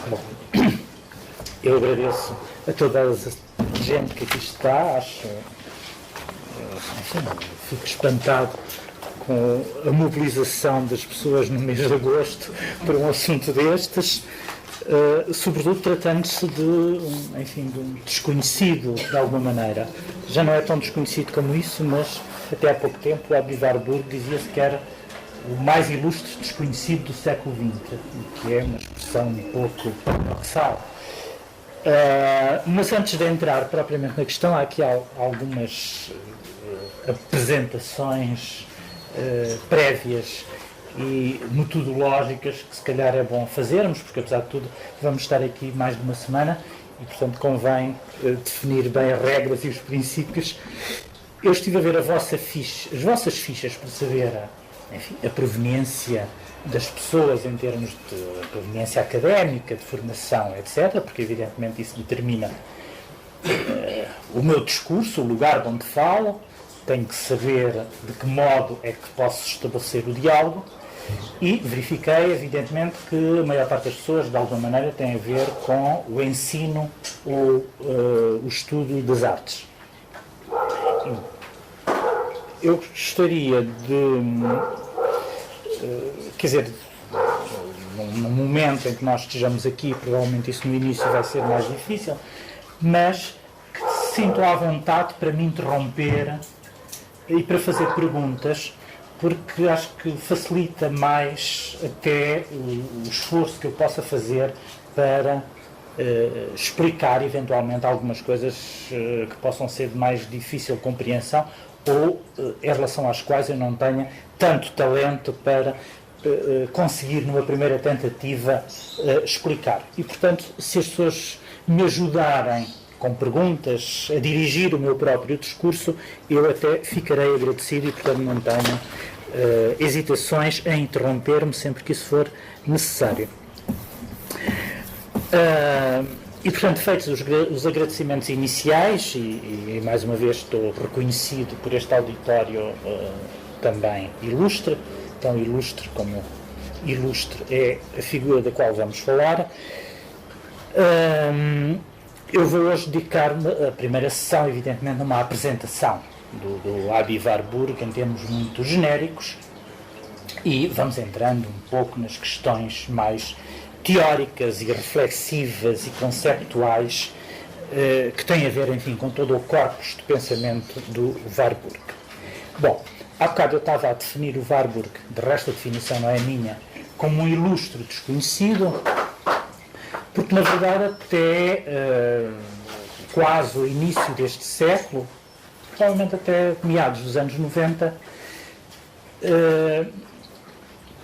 Bom, eu agradeço a toda a gente que aqui está, enfim, fico espantado com a mobilização das pessoas no mês de agosto para um assunto destes, sobretudo tratando-se de um desconhecido de alguma maneira. Já não é tão desconhecido como isso, mas até há pouco tempo o Abivar Burg dizia-se que era o mais ilustre desconhecido do século XX, que é uma expressão um pouco paradoxal. Mas antes de entrar propriamente na questão, há aqui algumas apresentações prévias e metodológicas que se calhar é bom fazermos, porque apesar de tudo vamos estar aqui mais de uma semana e portanto convém definir bem as regras e os princípios. Eu estive a ver as vossas fichas para saber a proveniência das pessoas em termos de proveniência académica, de formação, etc., porque evidentemente isso determina o meu discurso, o lugar de onde falo. Tenho que saber de que modo é que posso estabelecer o diálogo e verifiquei, evidentemente, que a maior parte das pessoas, de alguma maneira, tem a ver com o ensino ou o estudo das artes. Eu gostaria de, num momento em que nós estejamos aqui, provavelmente isso no início vai ser mais difícil, mas que se sinto à vontade para me interromper e para fazer perguntas, porque acho que facilita mais até o esforço que eu possa fazer para explicar eventualmente algumas coisas que possam ser de mais difícil compreensão ou em relação às quais eu não tenha tanto talento para conseguir numa primeira tentativa explicar. E portanto, se as pessoas me ajudarem com perguntas a dirigir o meu próprio discurso, eu até ficarei agradecido e portanto não tenho hesitações em interromper-me sempre que isso for necessário. E portanto, feitos os agradecimentos iniciais, e mais uma vez estou reconhecido por este auditório também ilustre, tão ilustre como ilustre é a figura da qual vamos falar, eu vou hoje dedicar-me a primeira sessão, evidentemente, numa apresentação do Abivar Burg em termos muito genéricos, e vamos entrando um pouco nas questões mais teóricas e reflexivas e conceptuais que têm a ver, enfim, com todo o corpus de pensamento do Warburg. Bom, há bocado eu estava a definir o Warburg, de resto a definição não é minha, como um ilustre desconhecido, porque na verdade até quase o início deste século, provavelmente até meados dos anos 90,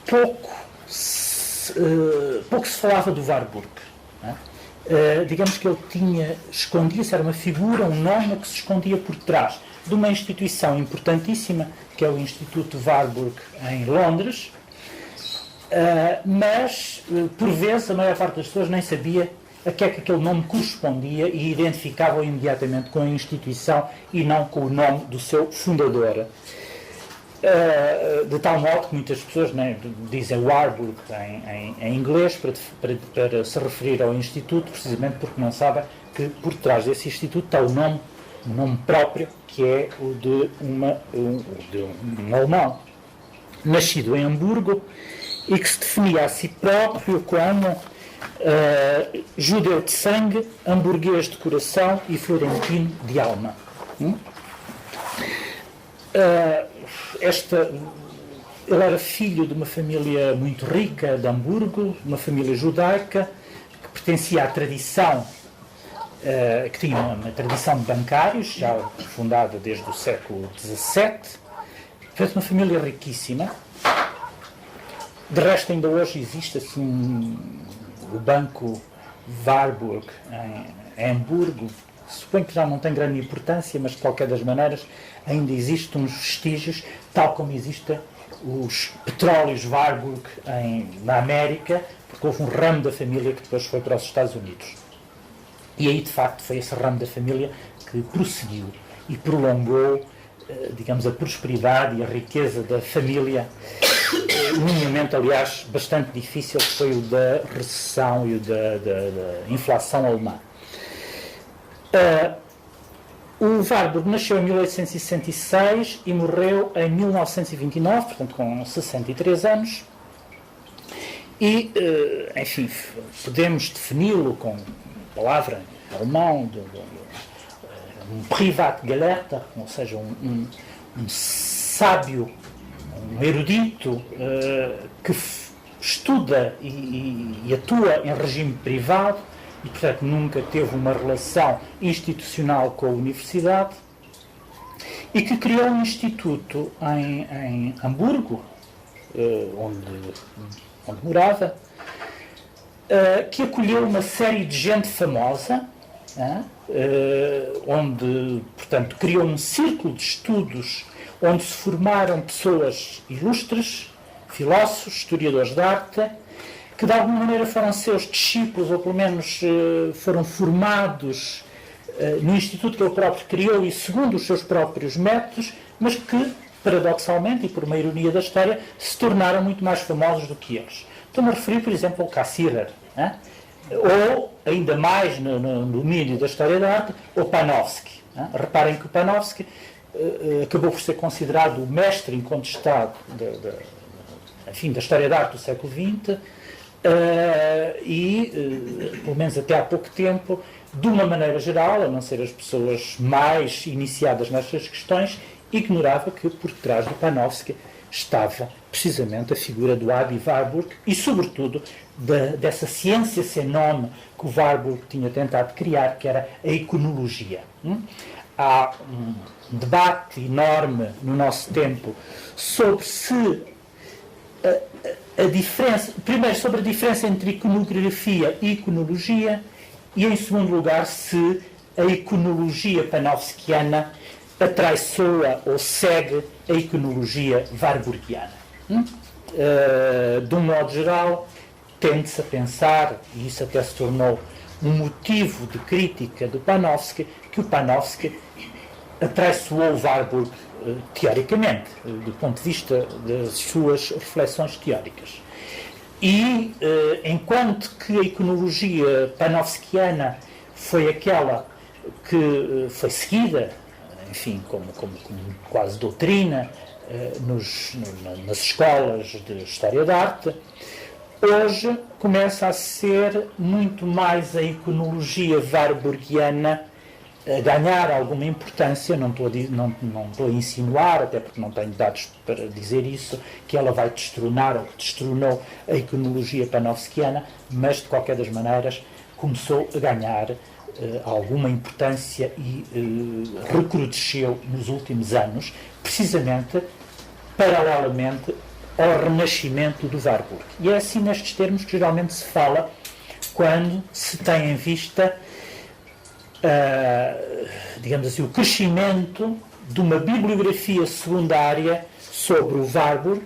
pouco se falava do Warburg. Digamos que ele escondia-se, era uma figura, um nome que se escondia por trás de uma instituição importantíssima, que é o Instituto Warburg em Londres, mas por vezes a maior parte das pessoas nem sabia a que é que aquele nome correspondia e identificava-o imediatamente com a instituição e não com o nome do seu fundador. De tal modo que muitas pessoas dizem Warburg em inglês para se referir ao Instituto, precisamente porque não sabem que por trás desse Instituto está o nome próprio, que é o de um alemão nascido em Hamburgo e que se definia a si próprio como judeu de sangue, hamburguês de coração e florentino de alma. Ele era filho de uma família muito rica de Hamburgo, uma família judaica, que pertencia à tradição, que tinha uma tradição de bancários, já fundada desde o século XVII. Foi uma família riquíssima. De resto, ainda hoje existe assim, o Banco Warburg em Hamburgo. Suponho que já não tem grande importância, mas de qualquer das maneiras ainda existem uns vestígios, tal como existem os petróleos Warburg na América, porque houve um ramo da família que depois foi para os Estados Unidos. E aí, de facto, foi esse ramo da família que prosseguiu e prolongou, digamos, a prosperidade e a riqueza da família num momento, aliás, bastante difícil, que foi o da recessão e o da inflação alemã. O Warburg nasceu em 1866 e morreu em 1929, portanto com 63 anos, e, enfim, podemos defini-lo com a palavra em alemão, um Privatgelehrter, ou seja, um sábio, um erudito que estuda e atua em regime privado e, portanto, nunca teve uma relação institucional com a universidade, e que criou um instituto em Hamburgo, onde morava, que acolheu uma série de gente famosa, onde, portanto, criou um círculo de estudos onde se formaram pessoas ilustres, filósofos, historiadores de arte, que de alguma maneira foram seus discípulos, ou pelo menos foram formados no instituto que ele próprio criou e segundo os seus próprios métodos, mas que, paradoxalmente e por uma ironia da história, se tornaram muito mais famosos do que eles. Estou-me a referir, por exemplo, ao Cassirer, ou, ainda mais no domínio da história da arte, o Panofsky. Reparem que o Panofsky acabou por ser considerado o mestre incontestado da história da arte do século XX, pelo menos até há pouco tempo, de uma maneira geral, a não ser as pessoas mais iniciadas nestas questões, ignorava que por trás do Panofsky estava precisamente a figura do Aby Warburg e, sobretudo, dessa ciência sem nome que o Warburg tinha tentado criar, que era a iconologia. Há um debate enorme no nosso tempo sobre se a diferença, primeiro sobre a diferença entre iconografia e iconologia, e em segundo lugar se a iconologia panofskiana atraiçoa ou segue a iconologia warburgiana. De um modo geral, tende-se a pensar, e isso até se tornou um motivo de crítica do Panofsky, que o Panofsky atraiçoou o Warburg teoricamente, do ponto de vista das suas reflexões teóricas. E, enquanto que a iconologia panofskiana foi aquela que foi seguida, enfim, como quase doutrina, nas escolas de História da Arte, hoje começa a ser muito mais a iconologia warburgiana a ganhar alguma importância. Não estou a insinuar, até porque não tenho dados para dizer isso, que ela vai destronar ou que destronou a iconologia panofskiana, mas de qualquer das maneiras começou a ganhar alguma importância e recrudesceu nos últimos anos, precisamente paralelamente ao renascimento do Warburg. E é assim nestes termos que geralmente se fala quando se tem em vista digamos assim, o crescimento de uma bibliografia secundária sobre o Warburg,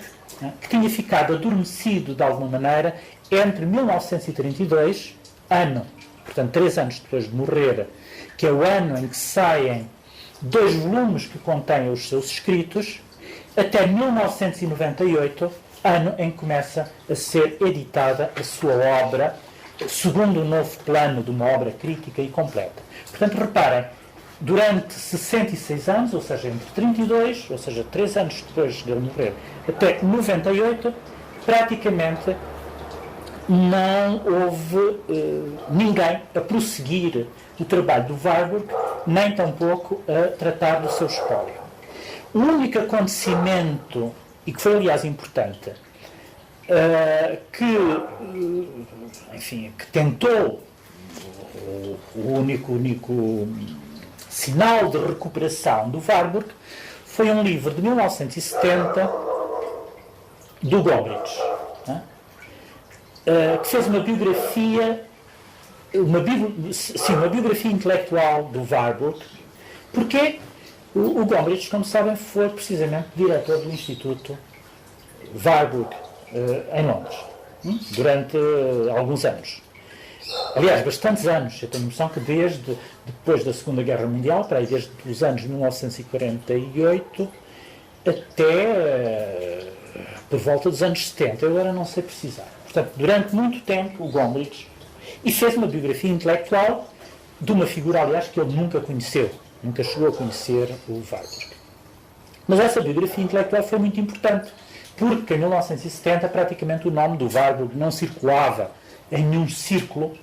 que tinha ficado adormecido de alguma maneira entre 1932, portanto 3 anos depois de morrer, que é o ano em que saem 2 volumes que contêm os seus escritos, até 1998, ano em que começa a ser editada a sua obra, segundo um novo plano de uma obra crítica e completa. Portanto, reparem, durante 66 anos, ou seja, entre 32, ou seja, 3 anos depois dele morrer, até 98, praticamente não houve ninguém a prosseguir o trabalho do Warburg, nem tampouco a tratar do seu espólio. O único acontecimento, e que foi aliás importante, que tentou, o único sinal de recuperação do Warburg foi um livro de 1970 do Gombrich, que fez uma biografia intelectual do Warburg, porque o Gombrich, como sabem, foi precisamente diretor do Instituto Warburg em Londres, durante alguns anos. Aliás, bastantes anos. Eu tenho noção que desde depois da Segunda Guerra Mundial, para aí desde os anos 1948 até por volta dos anos 70, eu agora não sei precisar. Portanto, durante muito tempo, o Gombrich, e fez uma biografia intelectual de uma figura, aliás, que ele nunca conheceu, nunca chegou a conhecer o Warburg. Mas essa biografia intelectual foi muito importante, porque em 1970 praticamente o nome do Warburg não circulava em nenhum círculo,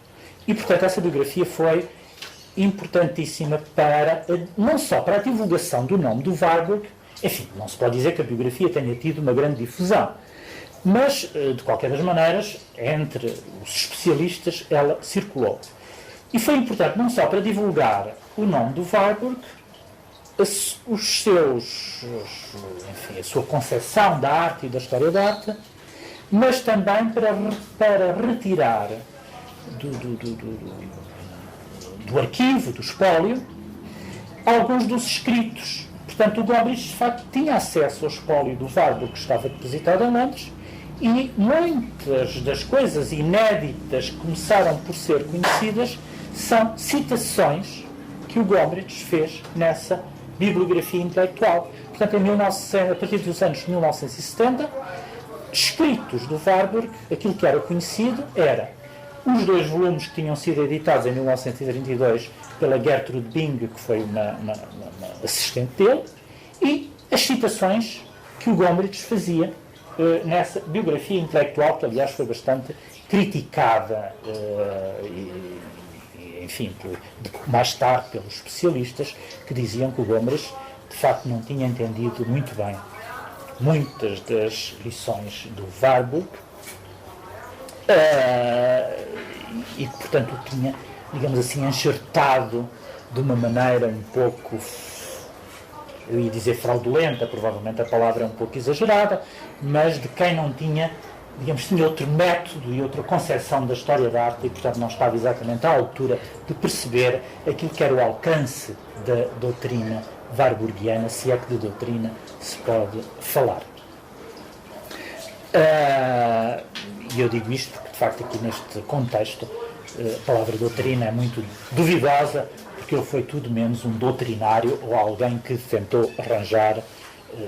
e portanto essa biografia foi importantíssima para, não só para a divulgação do nome do Warburg, enfim, não se pode dizer que a biografia tenha tido uma grande difusão, mas, de qualquer das maneiras, entre os especialistas ela circulou. E foi importante não só para divulgar o nome do Warburg, enfim, a sua concepção da arte e da história da arte, mas também para retirar do arquivo, do espólio, alguns dos escritos. Portanto, o Gombrich, de facto, tinha acesso ao espólio do Warburg que estava depositado em Londres, e muitas das coisas inéditas que começaram por ser conhecidas são citações que o Gombrich fez nessa bibliografia intelectual. Portanto, a partir dos anos 1970, escritos do Warburg, aquilo que era conhecido era os 2 volumes que tinham sido editados em 1932 pela Gertrude Bing, que foi uma assistente dele, e as citações que o Gombrich fazia nessa biografia intelectual, que aliás foi bastante criticada, enfim, mais tarde pelos especialistas, que diziam que o Gombrich de facto não tinha entendido muito bem muitas das lições do Warburg, e que portanto o tinha, digamos assim, enxertado de uma maneira um pouco, eu ia dizer fraudulenta, provavelmente a palavra é um pouco exagerada, mas de quem não tinha, digamos, tinha outro método e outra concepção da história da arte, e portanto não estava exatamente à altura de perceber aquilo que era o alcance da doutrina warburgiana, se é que de doutrina se pode falar. E eu digo isto porque de facto aqui neste contexto a palavra doutrina é muito duvidosa, porque ele foi tudo menos um doutrinário ou alguém que tentou arranjar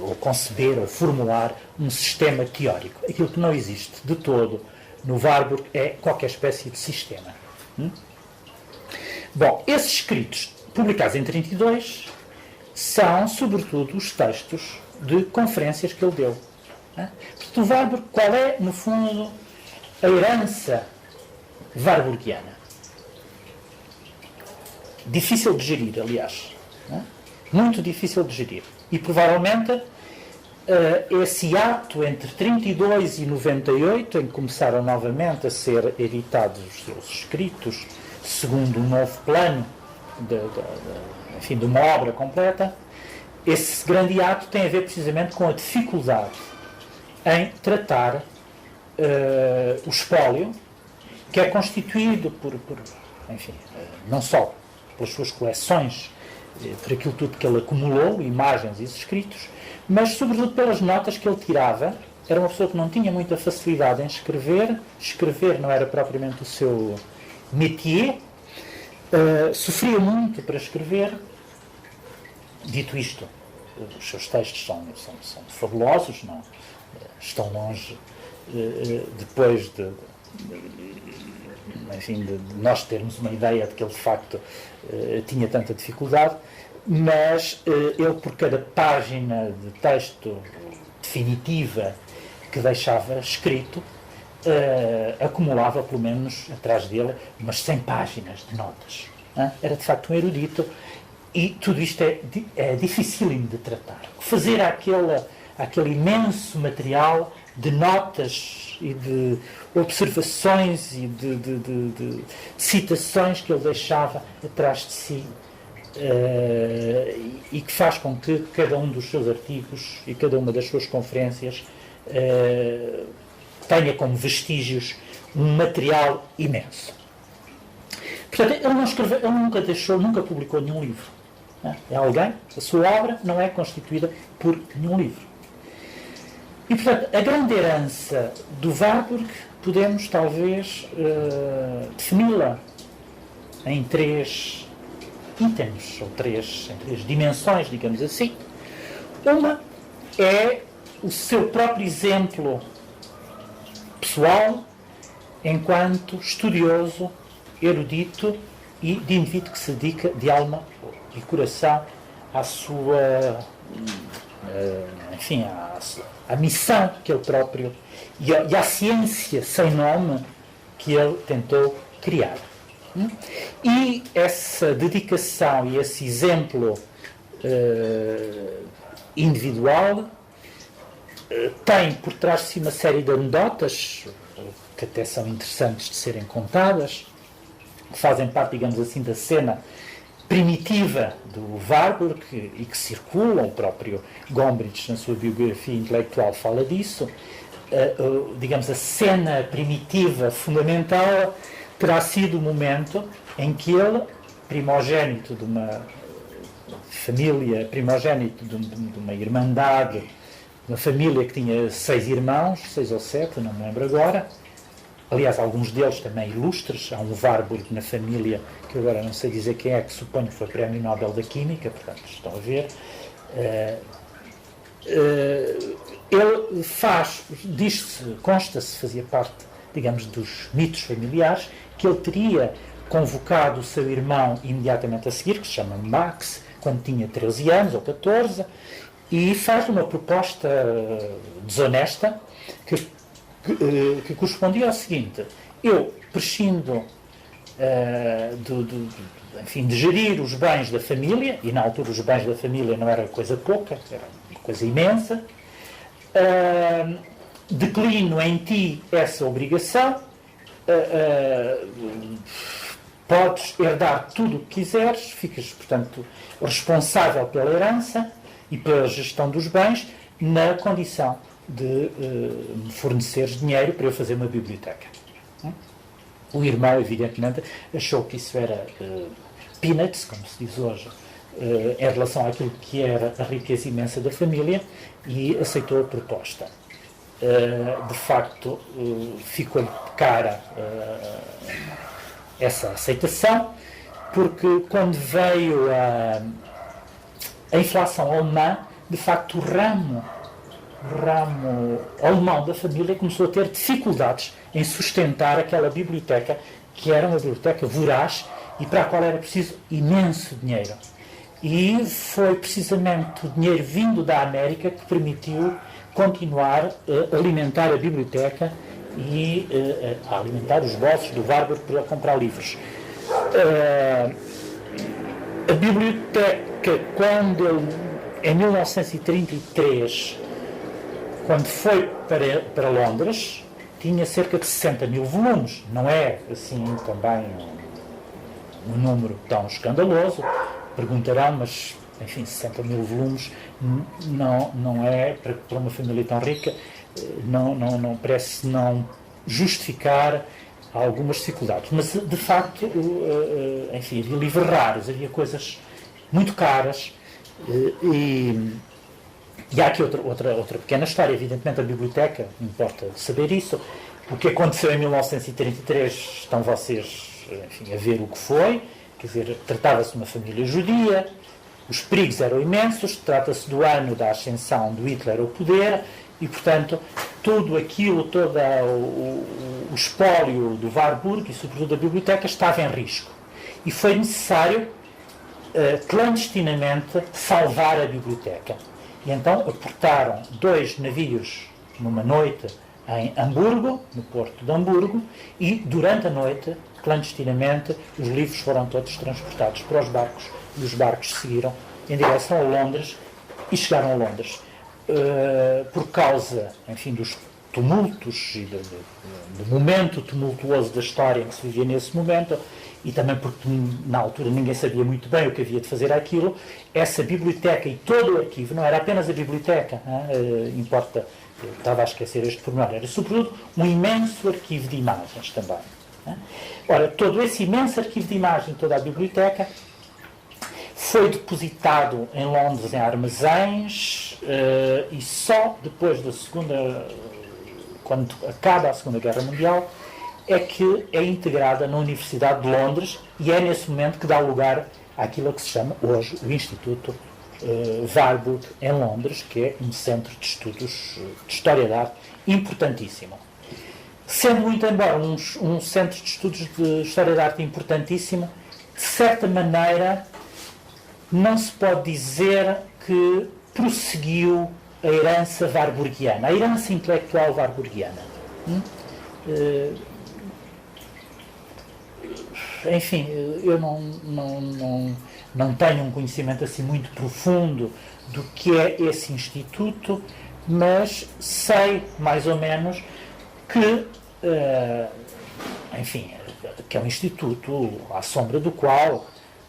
ou conceber ou formular um sistema teórico. Aquilo que não existe de todo no Warburg é qualquer espécie de sistema. Bom, esses escritos publicados em 1932 são sobretudo os textos de conferências que ele deu. Portanto, o Warburg, qual é, no fundo, a herança warburgiana? Difícil de gerir, aliás. Muito difícil de gerir. E provavelmente esse ato entre 32 e 98, em que começaram novamente a ser editados os seus escritos, segundo um novo plano enfim, de uma obra completa, esse grande ato tem a ver precisamente com a dificuldade em tratar o espólio, que é constituído por enfim, não só pelas suas coleções, por aquilo tudo que ele acumulou, imagens e escritos, mas sobretudo pelas notas que ele tirava. Era uma pessoa que não tinha muita facilidade em escrever não era propriamente o seu métier, sofria muito para escrever. Dito isto, os seus textos são fabulosos, não estão longe depois enfim, de nós termos uma ideia de que ele de facto tinha tanta dificuldade, mas ele, por cada página de texto definitiva que deixava escrito, acumulava pelo menos atrás dele umas 100 páginas de notas. Era de facto um erudito, e tudo isto é dificílimo de tratar. Fazer aquele imenso material de notas e de observações e de citações que ele deixava atrás de si, e que faz com que cada um dos seus artigos e cada uma das suas conferências tenha como vestígios um material imenso. Portanto, ele nunca publicou nenhum livro. É alguém, a sua obra não é constituída por nenhum livro. E, portanto, a grande herança do Warburg podemos, talvez, defini-la em 3 itens, ou em três dimensões, digamos assim. Uma é o seu próprio exemplo pessoal enquanto estudioso, erudito e de indivíduo que se dedica de alma e coração à sua, enfim, à missão que ele próprio e à ciência sem nome que ele tentou criar. E essa dedicação e esse exemplo individual tem por trás de si uma série de anedotas que até são interessantes de serem contadas, que fazem parte, digamos assim, da cena primitiva do Warburg e que circulam. O próprio Gombrich, na sua biografia intelectual, fala disso. Digamos, a cena primitiva fundamental terá sido o momento em que ele, primogênito de uma família, primogênito de uma irmandade, uma família que tinha 6 irmãos, 6 ou 7, não me lembro agora. Aliás, alguns deles também ilustres. Há um Warburg na família, que agora não sei dizer quem é, que suponho que foi Prémio Nobel da Química, portanto, estão a ver. Ele consta-se, fazia parte, digamos, dos mitos familiares, que ele teria convocado o seu irmão imediatamente a seguir, que se chama Max, quando tinha 13 anos ou 14, e faz uma proposta desonesta que correspondia ao seguinte: eu prescindo de gerir os bens da família, e na altura os bens da família não era coisa pouca, era uma coisa imensa, declino em ti essa obrigação, podes herdar tudo o que quiseres, ficas, portanto, responsável pela herança e pela gestão dos bens, na condição de me forneceres dinheiro para eu fazer uma biblioteca. O irmão, evidentemente, achou que isso era peanuts, como se diz hoje, em relação àquilo que era a riqueza imensa da família, e aceitou a proposta. De facto, ficou-lhe cara essa aceitação, porque quando veio a inflação alemã, de facto o ramo alemão da família começou a ter dificuldades em sustentar aquela biblioteca, que era uma biblioteca voraz e para a qual era preciso imenso dinheiro. E foi precisamente o dinheiro vindo da América que permitiu continuar a alimentar a biblioteca e a alimentar os bolsos do Warburg para comprar livros. A biblioteca, quando em 1933, quando foi para Londres, tinha cerca de 60 mil volumes. Não é assim também um número tão escandaloso. Perguntarão, mas enfim, 60 mil volumes não é, para uma família tão rica, não parece não justificar algumas dificuldades. Mas, de facto, enfim, havia livros raros, havia coisas muito caras, e há aqui outra pequena história. Evidentemente, a biblioteca, importa saber isso. O que aconteceu em 1933, estão vocês, enfim, a ver o que foi. Quer dizer, tratava-se de uma família judia, os perigos eram imensos, trata-se do ano da ascensão do Hitler ao poder, e, portanto, tudo aquilo, todo o espólio do Warburg e, sobretudo, da biblioteca, estava em risco. E foi necessário, clandestinamente, salvar a biblioteca. E então aportaram 2 navios numa noite em Hamburgo, no porto de Hamburgo, e durante a noite, clandestinamente, os livros foram todos transportados para os barcos, e os barcos seguiram em direção a Londres e chegaram a Londres. Por causa, enfim, dos tumultos e do momento tumultuoso da história em que se vivia nesse momento, e também porque na altura ninguém sabia muito bem o que havia de fazer aquilo, essa biblioteca e todo o arquivo, não era apenas a biblioteca, importa, eu estava a esquecer este pormenor, era sobretudo um imenso arquivo de imagens também. Ora, todo esse imenso arquivo de imagens, toda a biblioteca, foi depositado em Londres em armazéns, e só depois da quando acaba a Segunda Guerra Mundial, é que é integrada na Universidade de Londres, e é nesse momento que dá lugar àquilo que se chama hoje o Instituto Warburg, em Londres, que é um centro de estudos de História da Arte importantíssimo. Sendo muito embora um centro de estudos de História da Arte importantíssimo, de certa maneira não se pode dizer que prosseguiu a herança warburgiana, a herança intelectual warburgiana. Enfim, eu não tenho um conhecimento assim muito profundo do que é esse instituto, mas sei mais ou menos que, enfim, que é um instituto à sombra do qual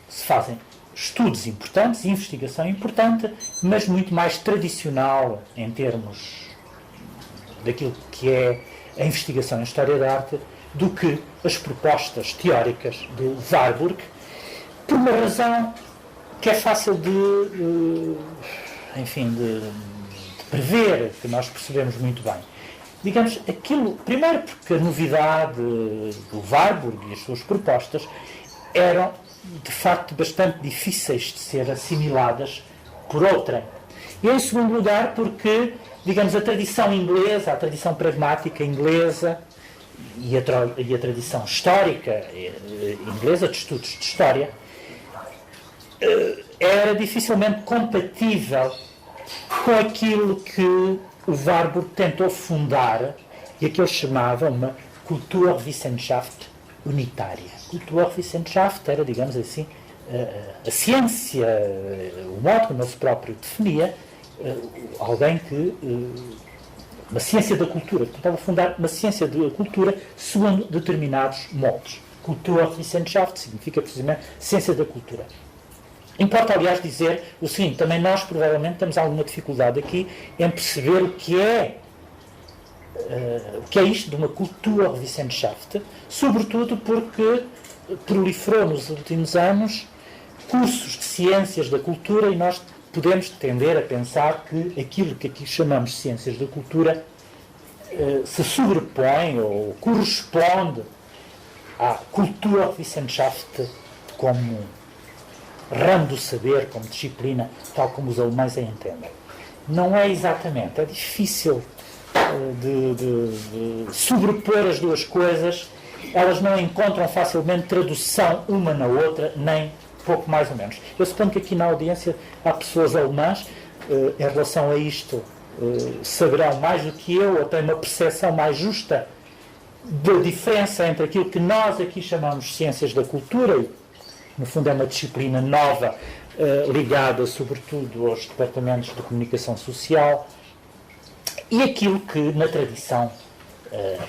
se fazem estudos importantes, investigação importante, mas muito mais tradicional em termos daquilo que é a investigação em História da Arte do que as propostas teóricas de Warburg, por uma razão que é fácil de prever, que nós percebemos muito bem. Digamos, aquilo, primeiro porque a novidade do Warburg e as suas propostas eram, de facto, bastante difíceis de ser assimiladas por outrem. E, em segundo lugar, porque, digamos, a tradição inglesa, a tradição pragmática inglesa e a tradição histórica inglesa, de estudos de história, era dificilmente compatível com aquilo que o Warburg tentou fundar e a que ele chamava uma Kulturwissenschaft unitária. Kulturwissenschaft era, digamos assim, a ciência, o modo como ele se próprio definia, alguém que... uma ciência da cultura, que tentava fundar uma ciência da cultura segundo determinados moldes. Kulturwissenschaft significa precisamente ciência da cultura. Importa, aliás, dizer o seguinte: também nós provavelmente temos alguma dificuldade aqui em perceber o que é isto de uma Kulturwissenschaft, sobretudo porque proliferou nos últimos anos cursos de ciências da cultura e nós podemos tender a pensar que aquilo que aqui chamamos de ciências da cultura se sobrepõe ou corresponde à Kulturwissenschaft como ramo do saber, como disciplina, tal como os alemães a entendem. Não é exatamente, é difícil de sobrepor as duas coisas, elas não encontram facilmente tradução uma na outra, nem pouco mais ou menos. Eu suponho que aqui na audiência há pessoas alemãs, em relação a isto, saberão mais do que eu, ou têm uma percepção mais justa da diferença entre aquilo que nós aqui chamamos de ciências da cultura, e, no fundo é uma disciplina nova, ligada sobretudo aos departamentos de comunicação social, e aquilo que na tradição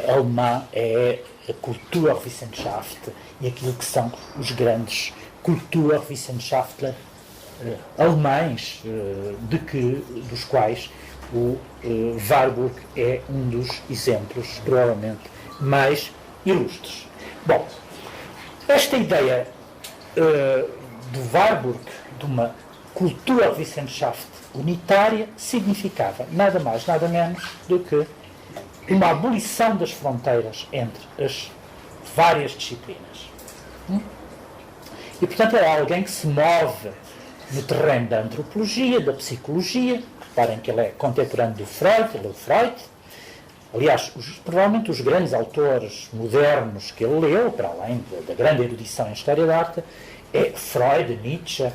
alemã é a Kulturwissenschaft e aquilo que são os grandes Kulturwissenschaftler alemães, dos quais o Warburg é um dos exemplos provavelmente mais ilustres. Bom, esta ideia do Warburg, de uma Kulturwissenschaft unitária, significava nada mais, nada menos do que uma abolição das fronteiras entre as várias disciplinas. E, portanto, é alguém que se move no terreno da antropologia, da psicologia. Reparem que ele é contemporâneo do Freud, ele é o Freud. Aliás, provavelmente os grandes autores modernos que ele leu, para além da grande erudição em História da Arte, é Freud, Nietzsche,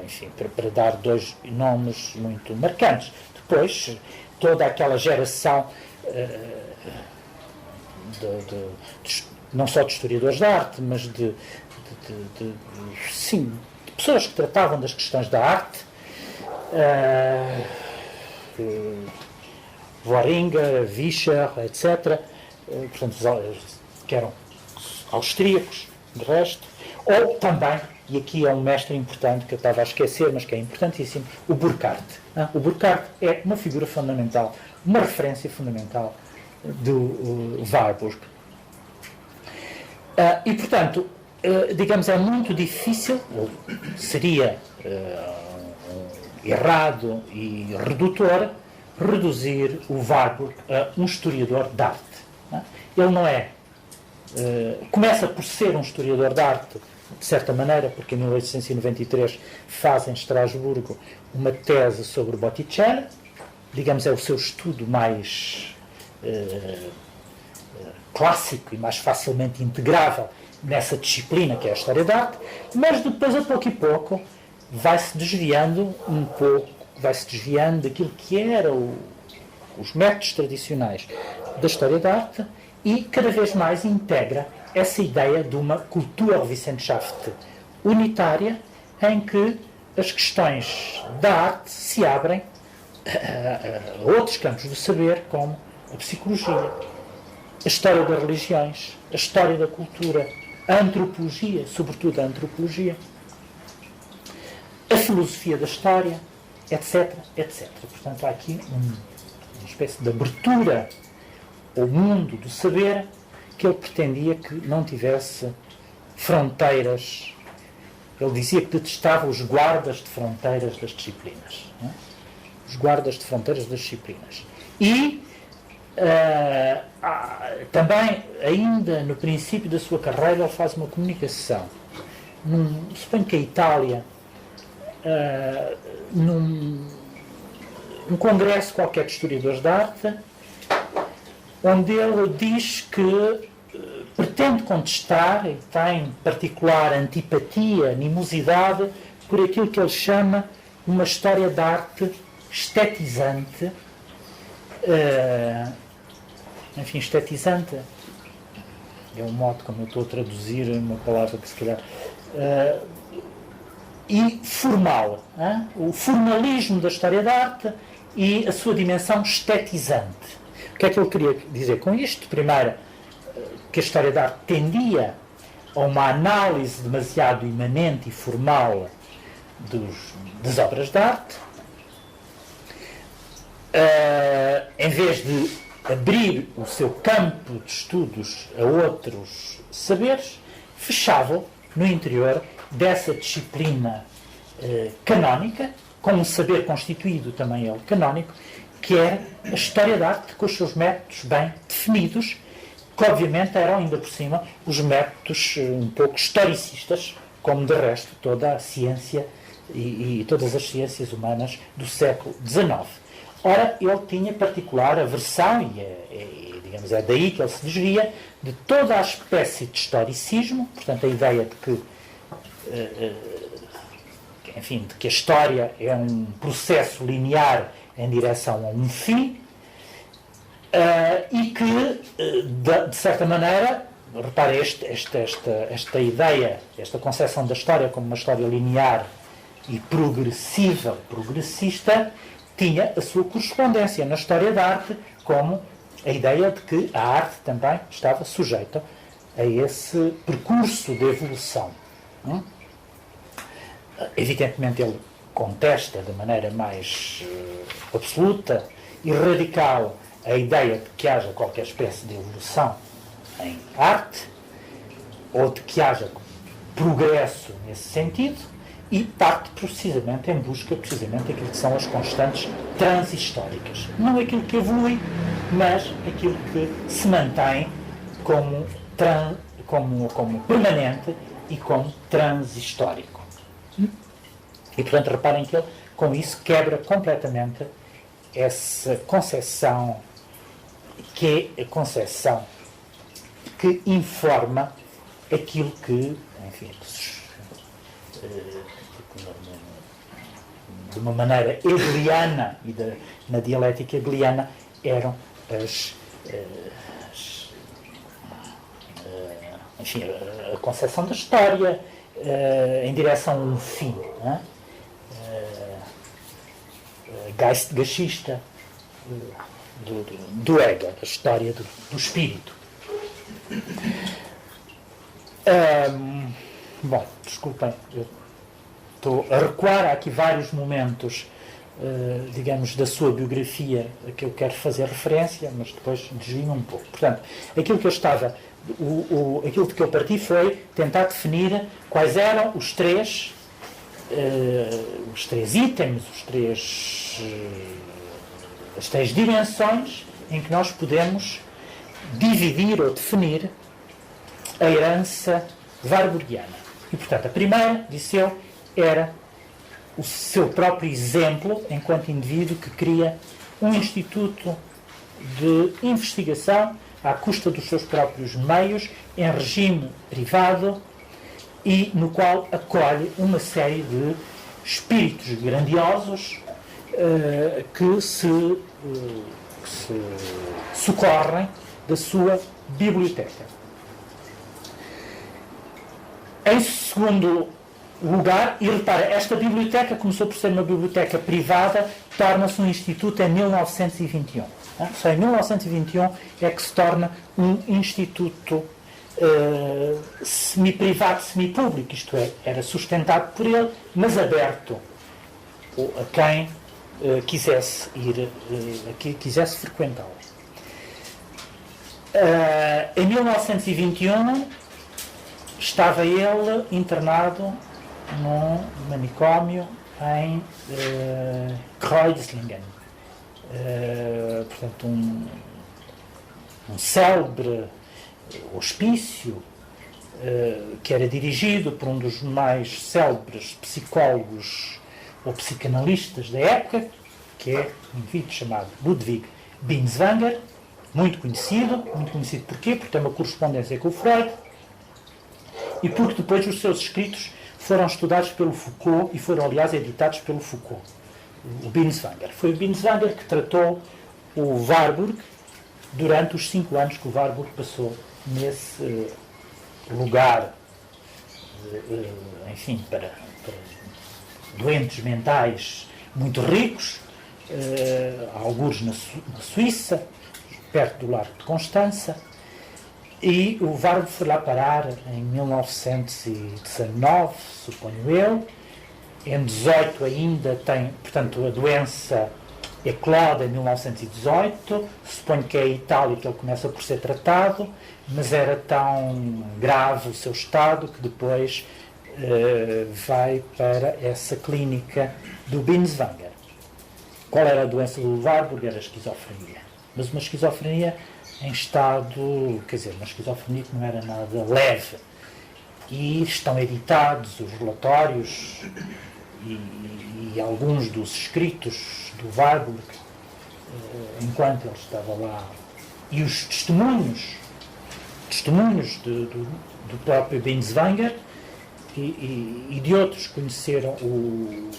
enfim, para dar dois nomes muito marcantes. Depois, toda aquela geração não só de historiadores da arte, mas de pessoas que tratavam das questões da arte, Vohringer, Vischer, etc., portanto, que eram austríacos, de resto, ou também, e aqui é um mestre importante que eu estava a esquecer, mas que é importantíssimo, o Burckhardt. O Burckhardt é uma figura fundamental, uma referência fundamental do Warburg. E, portanto, digamos, é muito difícil, ou seria errado e redutor, reduzir o Warburg a um historiador de arte. Ele não é começa por ser um historiador de arte, de certa maneira, porque em 1893 faz em Estrasburgo uma tese sobre Botticelli, digamos, é o seu estudo mais clássico e mais facilmente integrável nessa disciplina que é a história da arte, mas depois, a pouco e pouco, vai-se desviando um pouco, vai-se desviando daquilo que eram os métodos tradicionais da história da arte e cada vez mais integra essa ideia de uma Kulturwissenschaft unitária em que as questões da arte se abrem a outros campos do saber, como a psicologia, a história das religiões, a história da cultura, a antropologia, sobretudo a antropologia, a filosofia da história, etc, etc. Portanto, há aqui uma espécie de abertura ao mundo do saber que ele pretendia que não tivesse fronteiras. Ele dizia que detestava os guardas de fronteiras das disciplinas. Não é? Os guardas de fronteiras das disciplinas. E também, ainda no princípio da sua carreira, ele faz uma comunicação. Suponho que a Itália, num congresso qualquer de historiadores de arte, onde ele diz que pretende contestar e tem particular antipatia, animosidade por aquilo que ele chama uma história de arte estetizante. Enfim, estetizante é um modo como eu estou a traduzir uma palavra que se calhar e formal, o formalismo da história da arte e a sua dimensão estetizante. O que é que ele queria dizer com isto? Primeiro, que a história da arte tendia a uma análise demasiado imanente e formal das obras de arte, em vez de abrir o seu campo de estudos a outros saberes, fechava no interior dessa disciplina canónica, com um saber constituído também ele canónico, que é a história da arte com os seus métodos bem definidos, que obviamente eram ainda por cima os métodos um pouco historicistas, como de resto toda a ciência e todas as ciências humanas do século XIX. Ora, ele tinha particular aversão, digamos, é daí que ele se desvia, de toda a espécie de historicismo, portanto a ideia de que, enfim, de que a história é um processo linear em direção a um fim, e que, de certa maneira, repare, esta ideia, esta concepção da história como uma história linear e progressista, tinha a sua correspondência na história da arte, como a ideia de que a arte também estava sujeita a esse percurso de evolução. Evidentemente ele contesta de maneira mais absoluta e radical a ideia de que haja qualquer espécie de evolução em arte, ou de que haja progresso nesse sentido, e parte precisamente em busca precisamente daquilo que são as constantes transhistóricas. Não aquilo que evolui, mas aquilo que se mantém como permanente e como transhistórico. E, portanto, reparem que ele, com isso, quebra completamente essa concepção, que é a concepção que informa aquilo que, enfim, de uma maneira hegeliana e na dialética hegeliana eram enfim, a concepção da história em direção a um fim, geistgeschichte do ego, da história do espírito. Bom, desculpem, eu estou a recuar, há aqui vários momentos, digamos, da sua biografia a que eu quero fazer referência, mas depois desvio um pouco. Portanto, aquilo que eu estava, aquilo de que eu parti foi tentar definir quais eram os três itens, as três dimensões em que nós podemos dividir ou definir a herança warburgiana. E, portanto, a primeira, disse ele, era o seu próprio exemplo enquanto indivíduo que cria um instituto de investigação à custa dos seus próprios meios, em regime privado, e no qual acolhe uma série de espíritos grandiosos que se socorrem da sua biblioteca. Em segundo lugar, e repara, esta biblioteca começou por ser uma biblioteca privada, torna-se um instituto em 1921. Só em 1921 é que se torna um instituto semi-privado, semi-público, isto é, era sustentado por ele, mas aberto a quem quisesse ir, quisesse frequentá-lo. Em 1921 estava ele internado num manicômio em Kreuzlingen, portanto um célebre hospício que era dirigido por um dos mais célebres psicólogos ou psicanalistas da época, que é um indivíduo chamado Ludwig Binswanger, muito conhecido porquê? Porque tem uma correspondência com o Freud e porque depois os seus escritos foram estudados pelo Foucault e foram, aliás, editados pelo Foucault, o Binswanger. Foi o Binswanger que tratou o Warburg durante os 5 anos que o Warburg passou nesse lugar, enfim, para doentes mentais muito ricos, alguns na Suíça, perto do Largo de Constança, e o Warburg foi lá parar em 1919, suponho eu. Em 18 ainda tem, portanto, a doença eclode em 1918, suponho que é a Itália que ele começa por ser tratado, mas era tão grave o seu estado que depois vai para essa clínica do Binswanger. Qual era a doença do Warburg? Era a esquizofrenia. Mas uma esquizofrenia em estado, quer dizer, uma esquizofrenia que não era nada leve. E estão editados os relatórios e alguns dos escritos do Warburg enquanto ele estava lá, e os testemunhos do próprio Binswanger e de outros que conheceram o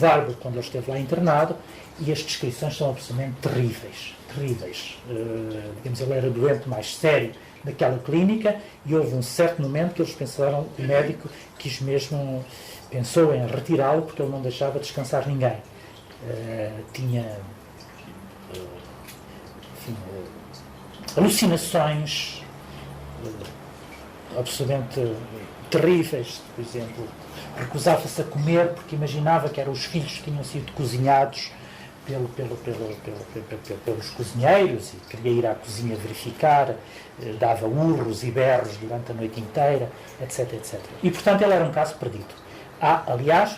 Warburg quando ele esteve lá internado, e as descrições são absolutamente terríveis. Digamos, ele era doente mais sério naquela clínica e houve um certo momento que eles pensaram, o médico pensou em retirá-lo porque ele não deixava descansar ninguém. Tinha alucinações absolutamente terríveis. Por exemplo, recusava-se a comer porque imaginava que eram os filhos que tinham sido cozinhados pelos cozinheiros e queria ir à cozinha verificar, dava urros e berros durante a noite inteira, etc. E, portanto, ele era um caso perdido. Há, aliás,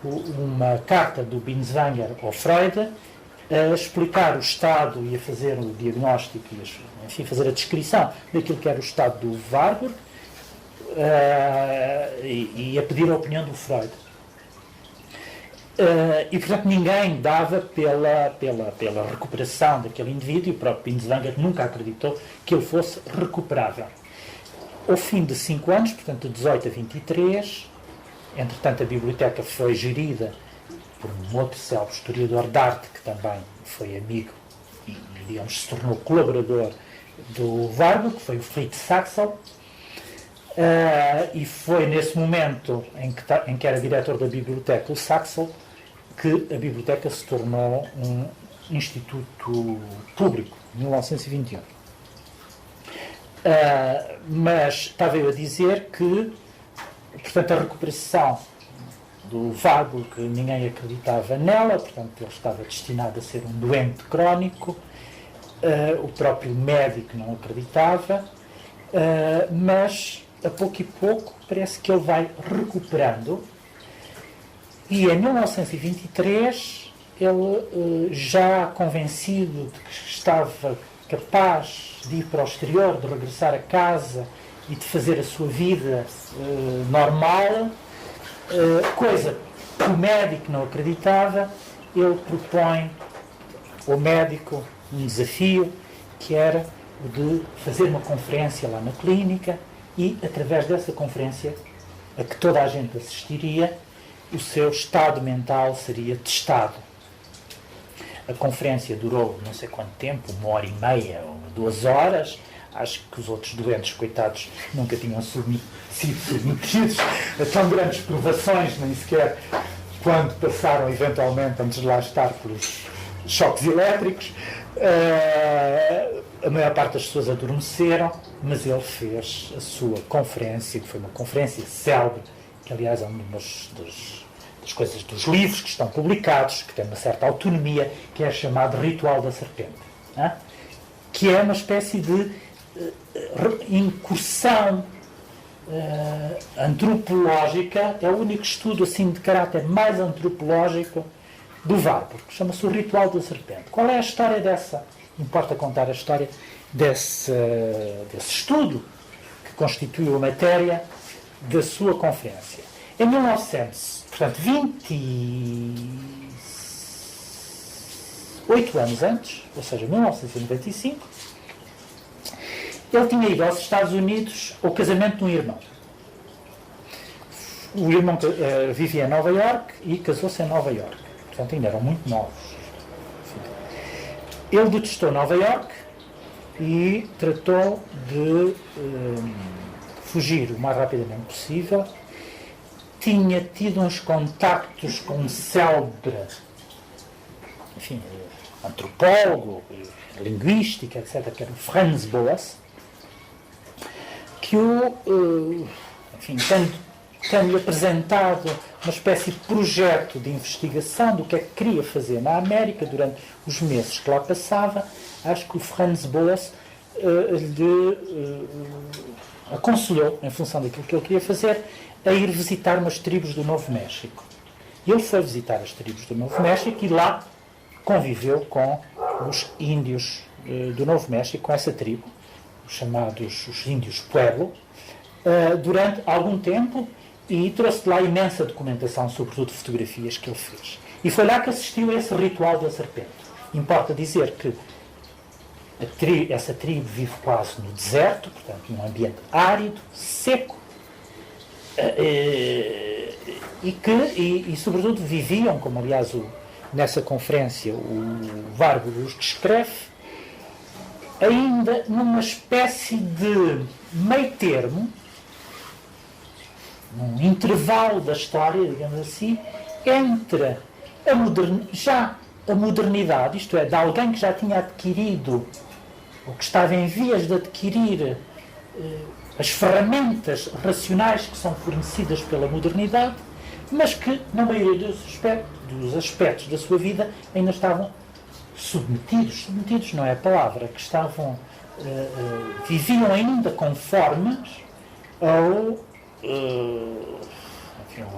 uma carta do Binswanger ao Freud a explicar o estado e a fazer o diagnóstico e fazer a descrição daquilo que era o estado do Warburg e a pedir a opinião do Freud. E, portanto, ninguém dava pela recuperação daquele indivíduo, e o próprio Binswanger nunca acreditou que ele fosse recuperável. Ao fim de 5 anos, portanto, de 18 a 23, entretanto, a biblioteca foi gerida por um outro célebre historiador de arte, que também foi amigo e, digamos, se tornou colaborador do Warburg, que foi o Fritz Saxel, e foi nesse momento em que era diretor da biblioteca, o Saxel, que a biblioteca se tornou um instituto público, em 1921. Mas estava eu a dizer que, portanto, a recuperação do Warburg, que ninguém acreditava nela, portanto, ele estava destinado a ser um doente crónico, o próprio médico não acreditava, mas a pouco e pouco parece que ele vai recuperando. E em 1923, ele, já convencido de que estava capaz de ir para o exterior, de regressar a casa e de fazer a sua vida normal, coisa que o médico não acreditava. Ele propõe ao médico um desafio, que era o de fazer uma conferência lá na clínica e, através dessa conferência, a que toda a gente assistiria, o seu estado mental seria testado. A conferência durou não sei quanto tempo, 1h30 ou 2 horas. Acho que os outros doentes, coitados, nunca tinham sido submetidos a tão grandes provações, nem sequer quando passaram eventualmente, antes de lá estar, pelos choques elétricos. A maior parte das pessoas adormeceram, mas ele fez a sua conferência, que foi uma conferência célebre, que aliás é uma das coisas dos livros que estão publicados, que tem uma certa autonomia, que é chamado Ritual da Serpente, que é uma espécie de incursão antropológica. É o único estudo assim de caráter mais antropológico do Warburg. Chama-se o Ritual da Serpente. Qual é a história dessa? Importa contar a história desse estudo que constituiu a matéria da sua conferência. Em 1900, portanto 28 anos antes, ou seja, 1995, ele tinha ido aos Estados Unidos ao casamento de um irmão. O irmão vivia em Nova Iorque e casou-se em Nova Iorque. Portanto, ainda eram muito novos. Ele detestou Nova Iorque e tratou de fugir o mais rapidamente possível. Tinha tido uns contactos com um célebre, enfim, antropólogo, linguística, etc., que era o Franz Boas, que enfim, tendo-lhe apresentado uma espécie de projeto de investigação do que é que queria fazer na América durante os meses que lá passava. Acho que o Franz Boas lhe aconselhou, em função daquilo que ele queria fazer, a ir visitar umas tribos do Novo México. Ele foi visitar as tribos do Novo México e lá conviveu com os índios do Novo México, com essa tribo, os chamados os índios Pueblo, durante algum tempo, e trouxe de lá imensa documentação, sobretudo fotografias que ele fez. E foi lá que assistiu a esse Ritual da Serpente. Importa dizer que essa tribo vive quase no deserto, portanto, num ambiente árido, seco, e sobretudo viviam, como aliás nessa conferência o Warburg os descreve, ainda numa espécie de meio termo, num intervalo da história, digamos assim, entre a modernidade, isto é, de alguém que já tinha adquirido, ou que estava em vias de adquirir, as ferramentas racionais que são fornecidas pela modernidade, mas que, na maioria dos aspectos da sua vida, ainda estavam submetidos não é a palavra, que viviam ainda conformes ao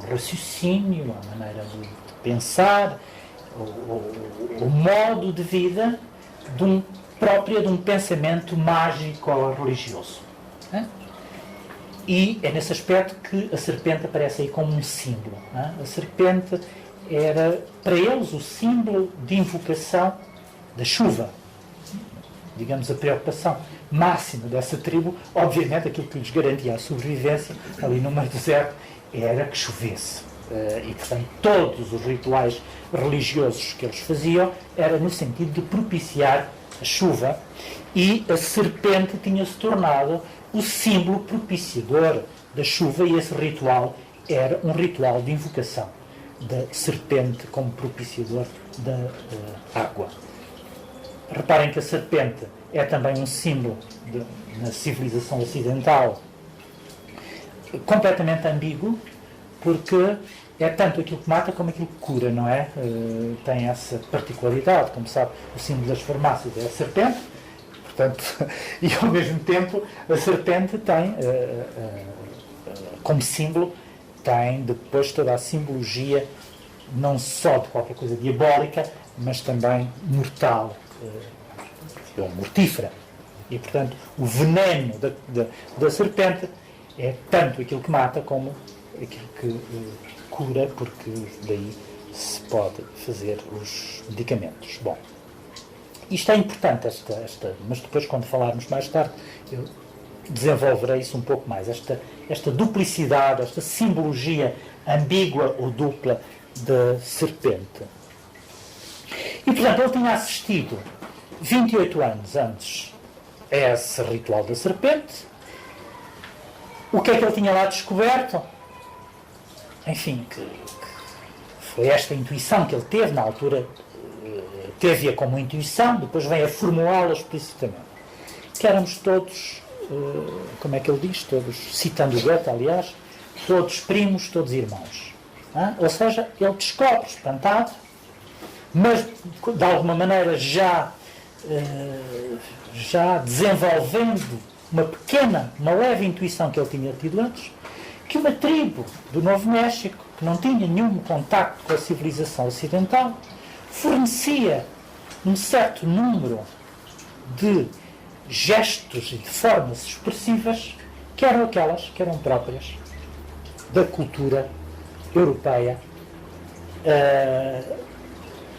raciocínio, à maneira de pensar, o modo de vida própria de um pensamento mágico ou religioso. E é nesse aspecto que a serpente aparece aí como um símbolo. A serpente era, para eles, o símbolo de invocação da chuva. Digamos, a preocupação máxima dessa tribo, obviamente, aquilo que lhes garantia a sobrevivência ali no meio do deserto, era que chovesse. E, portanto, todos os rituais religiosos que eles faziam era no sentido de propiciar a chuva, e a serpente tinha-se tornado o símbolo propiciador da chuva, e esse ritual era um ritual de invocação da serpente como propiciador da água. Reparem que a serpente é também um símbolo na civilização ocidental completamente ambíguo, porque é tanto aquilo que mata como aquilo que cura, não é? Tem essa particularidade, como sabe, o símbolo das farmácias é a serpente, portanto, e ao mesmo tempo a serpente tem, como símbolo, tem depois toda a simbologia, não só de qualquer coisa diabólica, mas também mortal, ou mortífera. E, portanto, o veneno da serpente é tanto aquilo que mata como aquilo que cura, porque daí se pode fazer os medicamentos. Bom, isto é importante, mas depois, quando falarmos mais tarde, eu desenvolverei isso um pouco mais. Esta duplicidade, esta simbologia ambígua ou dupla da serpente. E, portanto, ele tinha assistido 28 anos antes a esse ritual da serpente. O que é que ele tinha lá descoberto? Enfim, que foi esta intuição que ele teve na altura, teve-a como intuição, depois vem a formulá-la explicitamente. Que éramos todos, como é que ele diz? Todos, citando o Goethe, aliás, todos primos, todos irmãos. Ou seja, ele descobre, espantado, mas de alguma maneira já desenvolvendo uma leve intuição que ele tinha tido antes, que uma tribo do Novo México, que não tinha nenhum contacto com a civilização ocidental, fornecia um certo número de gestos e de formas expressivas que eram aquelas que eram próprias da cultura europeia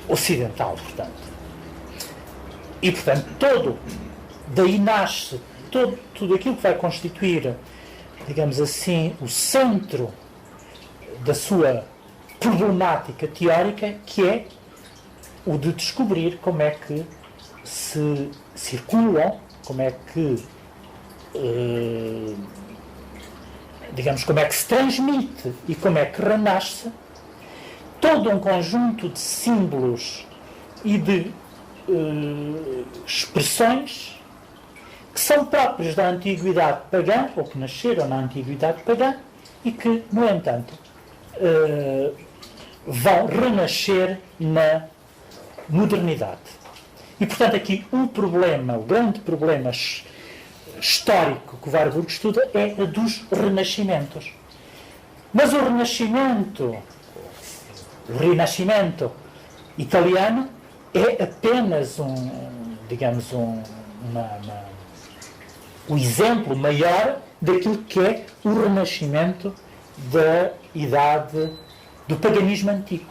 ocidental, portanto. E, portanto, daí nasce tudo aquilo que vai constituir, digamos assim, o centro da sua problemática teórica, que é o de descobrir como é que se circulam, como é que digamos, como é que se transmite e como é que renasce todo um conjunto de símbolos e de expressões que são próprios da antiguidade pagã, ou que nasceram na antiguidade pagã, e que, no entanto, vão renascer na modernidade. E, portanto, aqui o grande problema histórico que o Warburg estuda é a dos renascimentos. Mas o Rinascimento italiano é apenas o exemplo maior daquilo que é o renascimento da idade do paganismo antigo.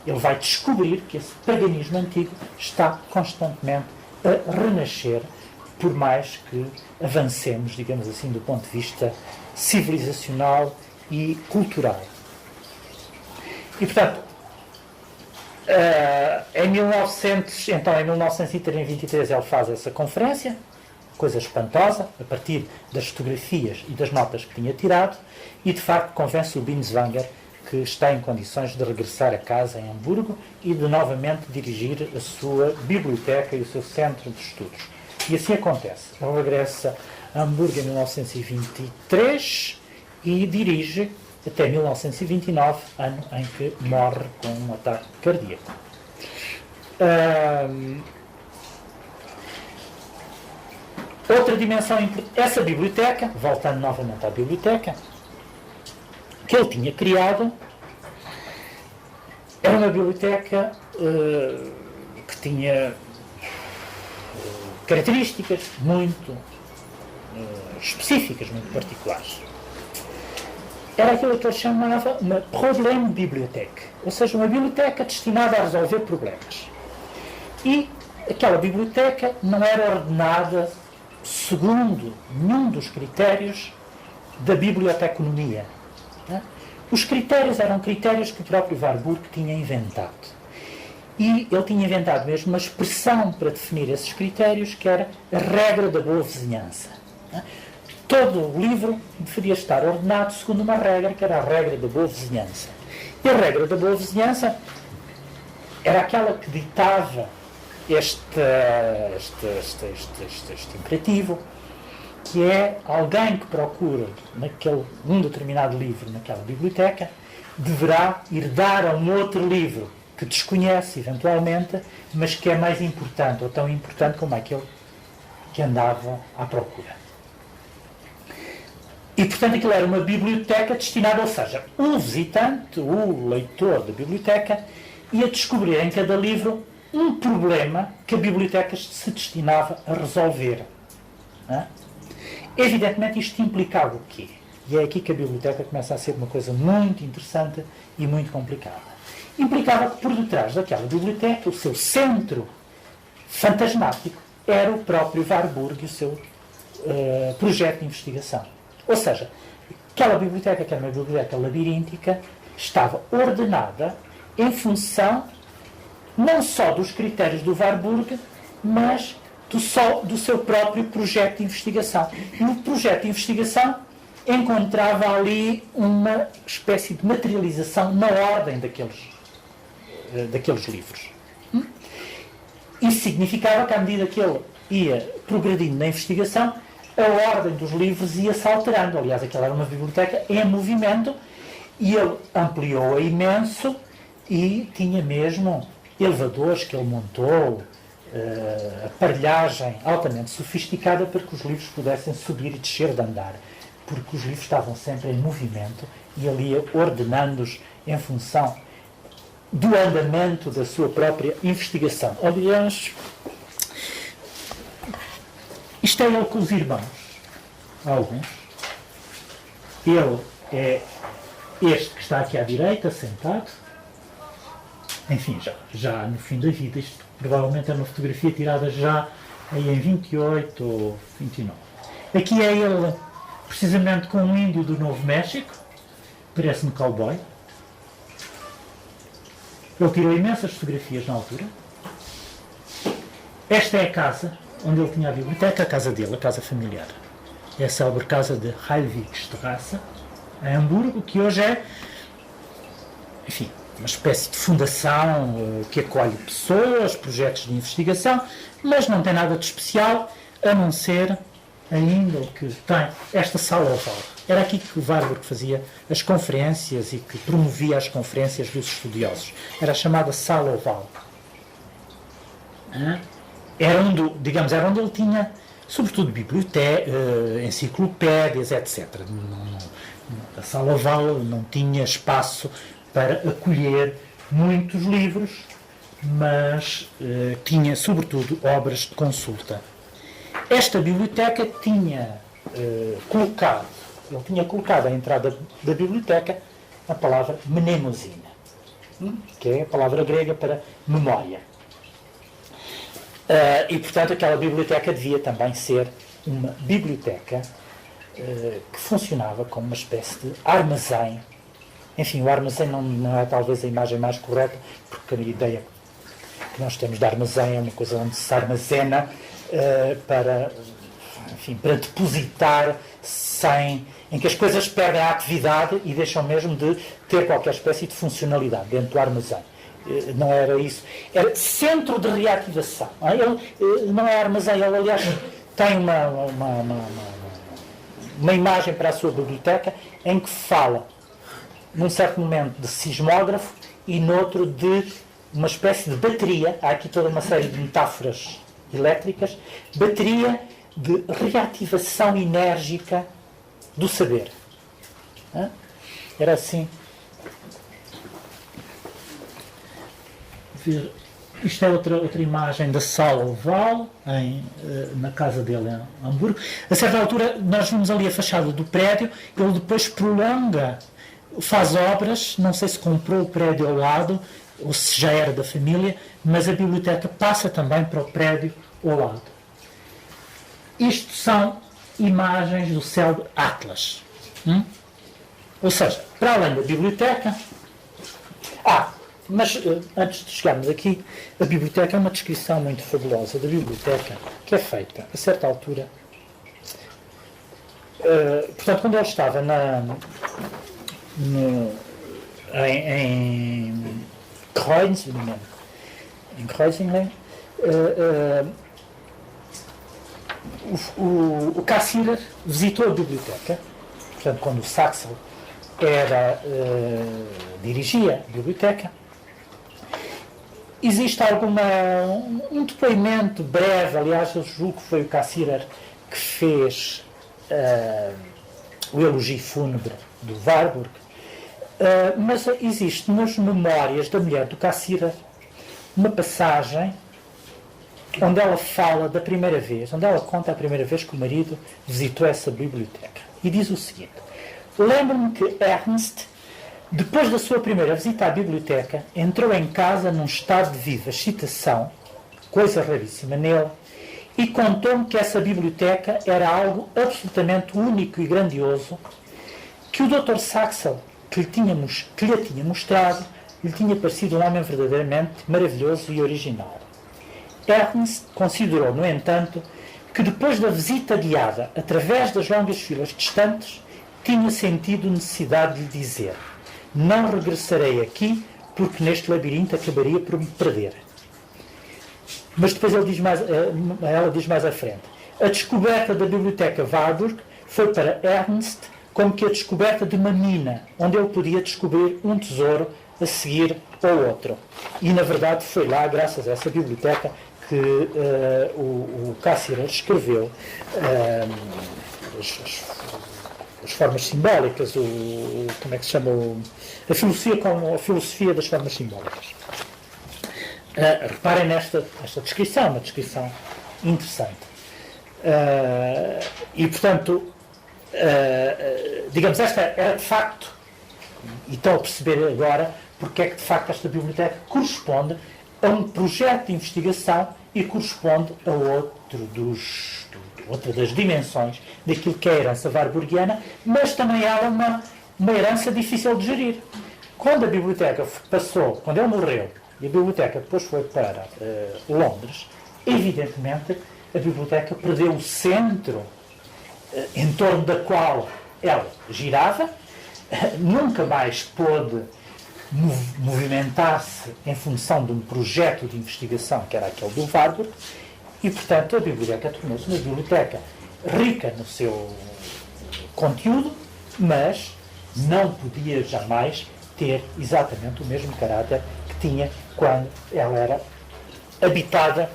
Ele vai descobrir que esse paganismo antigo está constantemente a renascer, por mais que avancemos, digamos assim, do ponto de vista civilizacional e cultural. E, portanto, em 1923 ele faz essa conferência, coisa espantosa, a partir das fotografias e das notas que tinha tirado, e de facto convence o Binswanger que está em condições de regressar a casa em Hamburgo e de novamente dirigir a sua biblioteca e o seu centro de estudos. E assim acontece. Ele regressa a Hamburgo em 1923 e dirige até 1929, ano em que morre com um ataque cardíaco. Outra dimensão importante, essa biblioteca, voltando novamente à biblioteca, que ele tinha criado, era uma biblioteca que tinha características muito específicas, muito particulares. Era aquilo que ele chamava uma Problembibliothek, ou seja, uma biblioteca destinada a resolver problemas. E aquela biblioteca não era ordenada segundo nenhum dos critérios da biblioteconomia. Os critérios eram critérios que o próprio Warburg tinha inventado. E ele tinha inventado mesmo uma expressão para definir esses critérios, que era a regra da boa vizinhança. Todo o livro deveria estar ordenado segundo uma regra, que era a regra da boa vizinhança. E a regra da boa vizinhança era aquela que ditava este imperativo, que é alguém que procura um determinado livro naquela biblioteca, deverá ir dar a um outro livro que desconhece eventualmente, mas que é mais importante, ou tão importante como aquele que andava à procura. E, portanto, aquilo era uma biblioteca destinada, ou seja, o visitante, o leitor da biblioteca, ia descobrir em cada livro um problema que a biblioteca se destinava a resolver. Não é? Evidentemente isto implicava o quê? E é aqui que a biblioteca começa a ser uma coisa muito interessante e muito complicada. Implicava que por detrás daquela biblioteca, o seu centro fantasmático era o próprio Warburg e o seu projeto de investigação. Ou seja, aquela biblioteca, que era uma biblioteca labiríntica, estava ordenada em função não só dos critérios do Warburg, mas do seu próprio projeto de investigação. E o projeto de investigação encontrava ali uma espécie de materialização na ordem daqueles livros. Isso significava que, à medida que ele ia progredindo na investigação, a ordem dos livros ia-se alterando. Aliás, aquela era uma biblioteca em movimento e ele ampliou-a imenso e tinha mesmo elevadores que ele montou, aparelhagem altamente sofisticada para que os livros pudessem subir e descer de andar, porque os livros estavam sempre em movimento e ele ia ordenando-os em função do andamento da sua própria investigação. Aliás, isto é ele com os irmãos, alguns. Ele é este que está aqui à direita, sentado. Enfim, já no fim da vida. Isto provavelmente é uma fotografia tirada já aí em 28 ou 29. Aqui é ele, precisamente com um índio do Novo México. Parece-me cowboy. Ele tirou imensas fotografias na altura. Esta é a casa onde ele tinha a biblioteca, a casa dele, a casa familiar. É a célebre casa de Heiligstrasse, em Hamburgo, que hoje é, enfim, uma espécie de fundação que acolhe pessoas, projetos de investigação, mas não tem nada de especial, a não ser ainda o que tem esta sala oval. Era aqui que o Warburg fazia as conferências e que promovia as conferências dos estudiosos. Era a chamada sala oval. Era onde ele tinha, sobretudo, enciclopédias, etc. A sala oval não tinha espaço para acolher muitos livros, mas tinha, sobretudo, obras de consulta. Esta biblioteca tinha colocado à entrada da biblioteca a palavra mnemosina, que é a palavra grega para memória. E, portanto, aquela biblioteca devia também ser uma biblioteca que funcionava como uma espécie de armazém. Enfim, o armazém não é talvez a imagem mais correta, porque a ideia que nós temos de armazém é uma coisa onde se armazena para depositar em que as coisas perdem a atividade e deixam mesmo de ter qualquer espécie de funcionalidade dentro do armazém. Não era isso. Era centro de reativação. Ele não é armazém, ele, aliás, tem uma imagem para a sua biblioteca em que fala, num certo momento, de sismógrafo e noutro de uma espécie de bateria. Há aqui toda uma série de metáforas elétricas. Bateria de reativação enérgica do saber. Era assim. Isto é outra imagem da sala oval na casa dele em Hamburgo. A certa altura nós vimos ali a fachada do prédio. Ele depois prolonga, faz obras, não sei se comprou o prédio ao lado ou se já era da família, mas a biblioteca passa também para o prédio ao lado. Isto são imagens do célebre Atlas. Ou seja, para além da biblioteca... Mas antes de chegarmos aqui, a biblioteca é uma descrição muito fabulosa da biblioteca que é feita, a certa altura. Portanto, quando ele estava em Kreuznach, o Cassirer visitou a biblioteca, portanto, quando o Saxel dirigia a biblioteca. Existe um depoimento breve, aliás, eu julgo que foi o Cassirer que fez o elogio fúnebre do Warburg, mas existe nas memórias da mulher do Cassirer uma passagem onde ela fala da primeira vez, onde ela conta a primeira vez que o marido visitou essa biblioteca. E diz o seguinte: lembro-me que Ernst, depois da sua primeira visita à biblioteca, entrou em casa num estado de viva excitação, coisa raríssima nele, e contou-me que essa biblioteca era algo absolutamente único e grandioso, que o Dr. Saxel, que lhe tinha mostrado, lhe tinha parecido um homem verdadeiramente maravilhoso e original. Ernst considerou, no entanto, que depois da visita guiada através das longas filas distantes, tinha sentido necessidade de lhe dizer: não regressarei aqui, porque neste labirinto acabaria por me perder. Mas depois ela diz mais à frente: a descoberta da biblioteca Warburg foi para Ernst como que a descoberta de uma mina, onde ele podia descobrir um tesouro a seguir ao outro. E, na verdade, foi lá, graças a essa biblioteca, que o Cassirer escreveu as formas simbólicas, como é que se chama? A filosofia das formas simbólicas. Reparem nesta descrição, uma descrição interessante. E, portanto, digamos, esta é de facto, e estão a perceber agora porque é que de facto esta biblioteca corresponde a um projeto de investigação e corresponde a outra das dimensões daquilo que é a herança warburgiana, mas também ela uma herança difícil de gerir. Quando a biblioteca quando ele morreu, e a biblioteca depois foi para Londres, evidentemente a biblioteca perdeu o centro em torno da qual ela girava, nunca mais pôde movimentar-se em função de um projeto de investigação que era aquele do Warburg, e, portanto, a biblioteca tornou-se uma biblioteca rica no seu conteúdo, mas não podia jamais ter exatamente o mesmo caráter que tinha quando ela era habitada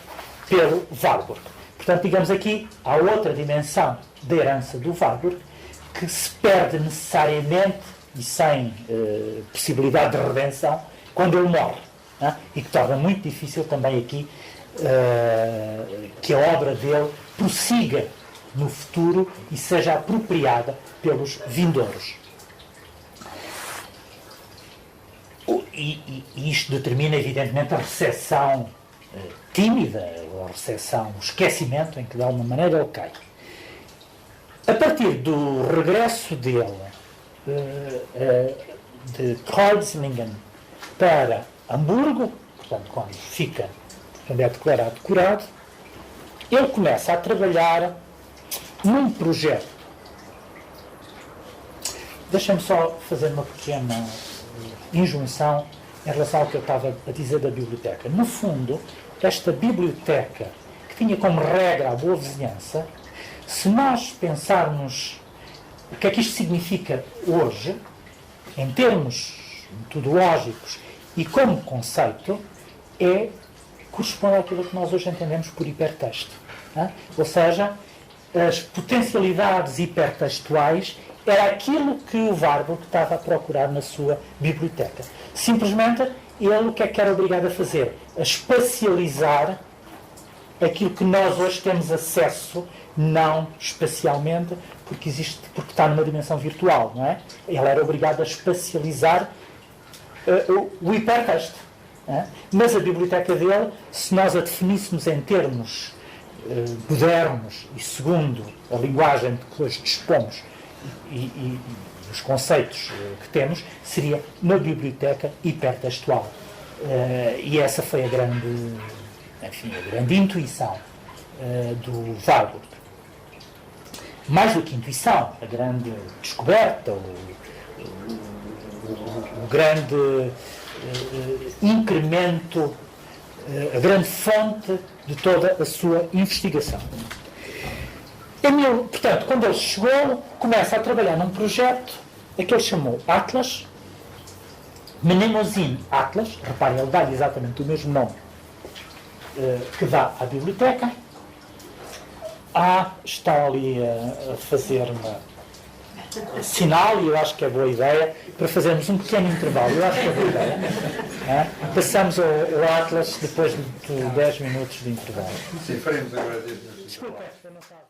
pelo Warburg. Portanto, digamos aqui, há outra dimensão da herança do Warburg que se perde necessariamente e sem possibilidade de redenção quando ele morre, né? E que torna muito difícil também aqui que a obra dele prossiga no futuro e seja apropriada pelos vindouros. E isto determina, evidentemente, a recepção tímida, a recepção, o esquecimento em que, de alguma maneira, ele cai. A partir do regresso dele de Kreuzlingen para Hamburgo, portanto, quando é declarado curado, ele começa a trabalhar num projeto. Deixa-me só fazer uma pequena injunção em relação ao que eu estava a dizer da biblioteca. No fundo, esta biblioteca, que tinha como regra a boa vizinhança, se nós pensarmos o que é que isto significa hoje, em termos metodológicos e como conceito, corresponde àquilo que nós hoje entendemos por hipertexto. Ou seja, as potencialidades hipertextuais era aquilo que o Warburg estava a procurar na sua biblioteca. Simplesmente, ele o que é que era obrigado a fazer? A espacializar aquilo que nós hoje temos acesso, não espacialmente, porque está numa dimensão virtual, não é? Ele era obrigado a espacializar o hipertexto. Mas a biblioteca dele, se nós a definíssemos em termos modernos e segundo a linguagem de que hoje dispomos e os conceitos que temos, seria uma biblioteca hipertextual. E essa foi a grande intuição do Warburg. Mais do que intuição, a grande descoberta, o grande incremento, a grande fonte de toda a sua investigação. Portanto, quando ele chegou, começa a trabalhar num projeto que ele chamou Atlas, Mnemosyne Atlas. Reparem, ele dá exatamente o mesmo nome que dá à biblioteca. Está ali a fazer sinal, e eu acho que é boa ideia, para fazermos um pequeno intervalo. Eu acho que é boa ideia. Passamos ao Atlas depois de 10 minutos de intervalo. Sim, faremos agora 10 minutos. Desculpa, eu não estava.